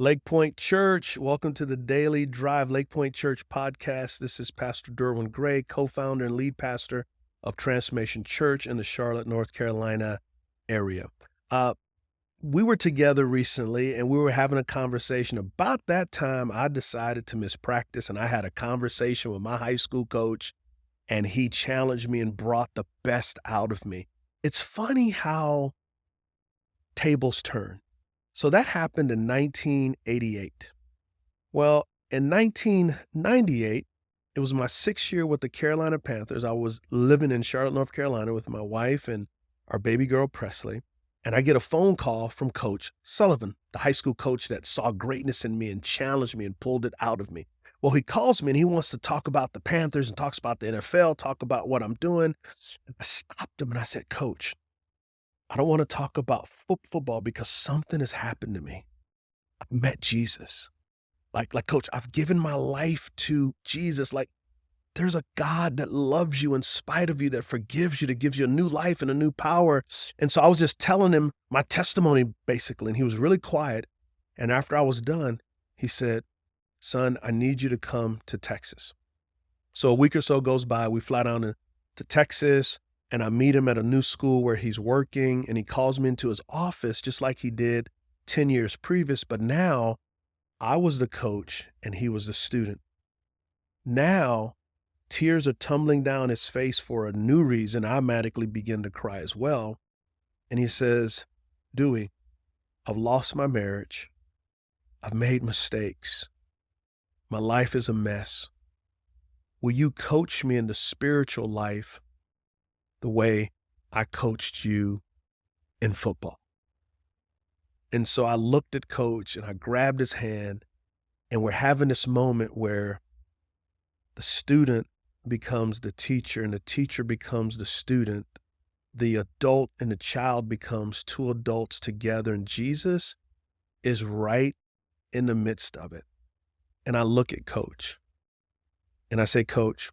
Lake Point Church, welcome to the Daily Drive Lake Point Church podcast. This is Pastor Derwin Gray, co-founder and lead pastor of Transformation Church in the Charlotte, North Carolina area. We were together recently and we were having a conversation. About that time, I decided to miss practice and I had a conversation with my high school coach and he challenged me and brought the best out of me. It's funny how tables turn. So that happened in 1988. Well, in 1998, it was my 6th year with the Carolina Panthers. I was living in Charlotte, North Carolina with my wife and our baby girl, Presley. And I get a phone call from Coach Sullivan, the high school coach that saw greatness in me and challenged me and pulled it out of me. Well, he calls me and he wants to talk about the Panthers and talks about the NFL, talk about what I'm doing. I stopped him and I said, Coach, I don't want to talk about football because something has happened to me. I've met Jesus. Like, Coach, I've given my life to Jesus. Like, there's a God that loves you in spite of you, that forgives you, that gives you a new life and a new power. And so I was just telling him my testimony, basically, and he was really quiet. And after I was done, he said, son, I need you to come to Texas. So a week or so goes by, we fly down to Texas, and I meet him at a new school where he's working, and he calls me into his office just like he did 10 years previous. But now I was the coach and he was the student. Now tears are tumbling down his face for a new reason. I automatically begin to cry as well. And he says, Dewey, I've lost my marriage. I've made mistakes. My life is a mess. Will you coach me in the spiritual life the way I coached you in football? And so I looked at Coach and I grabbed his hand, and we're having this moment where the student becomes the teacher and the teacher becomes the student. The adult and the child becomes two adults together, and Jesus is right in the midst of it. And I look at Coach and I say, Coach,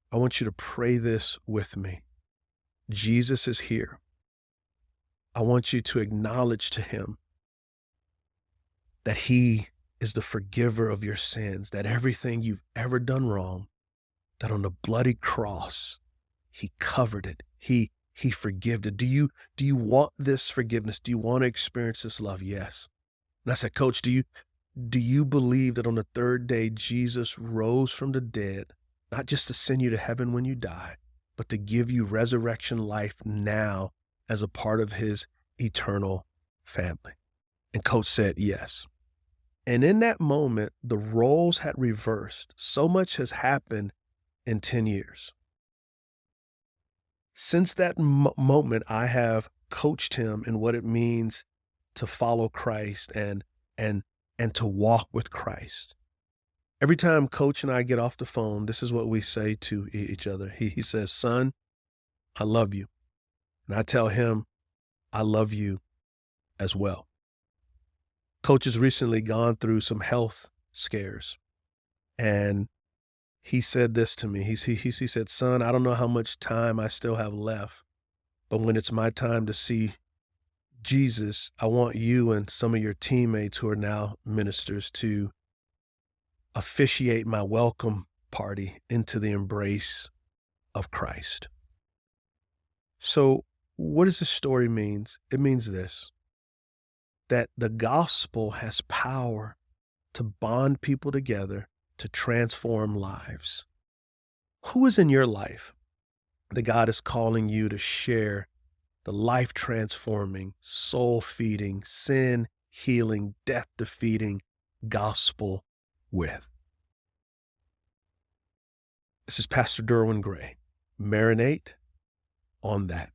I want you to pray this with me. Jesus is here. I want you to acknowledge to him that he is the forgiver of your sins, that everything you've ever done wrong, that on the bloody cross, he covered it. He forgave it. Do you want this forgiveness? Do you want to experience this love? Yes. And I said, Coach, do you believe that on the third day, Jesus rose from the dead, not just to send you to heaven when you die, but to give you resurrection life now as a part of his eternal family? And Coach said, yes. And in that moment, the roles had reversed. So much has happened in 10 years. Since that moment, I have coached him in what it means to follow Christ and to walk with Christ. Every time Coach and I get off the phone, this is what we say to each other. He says, son, I love you. And I tell him, I love you as well. Coach has recently gone through some health scares. And he said this to me. He said, son, I don't know how much time I still have left, but when it's my time to see Jesus, I want you and some of your teammates who are now ministers to officiate my welcome party into the embrace of Christ. So what does this story mean? It means this, that the gospel has power to bond people together, to transform lives. Who is in your life that God is calling you to share the life-transforming, soul-feeding, sin-healing, death-defeating gospel with? This is Pastor Derwin Gray. Marinate on that.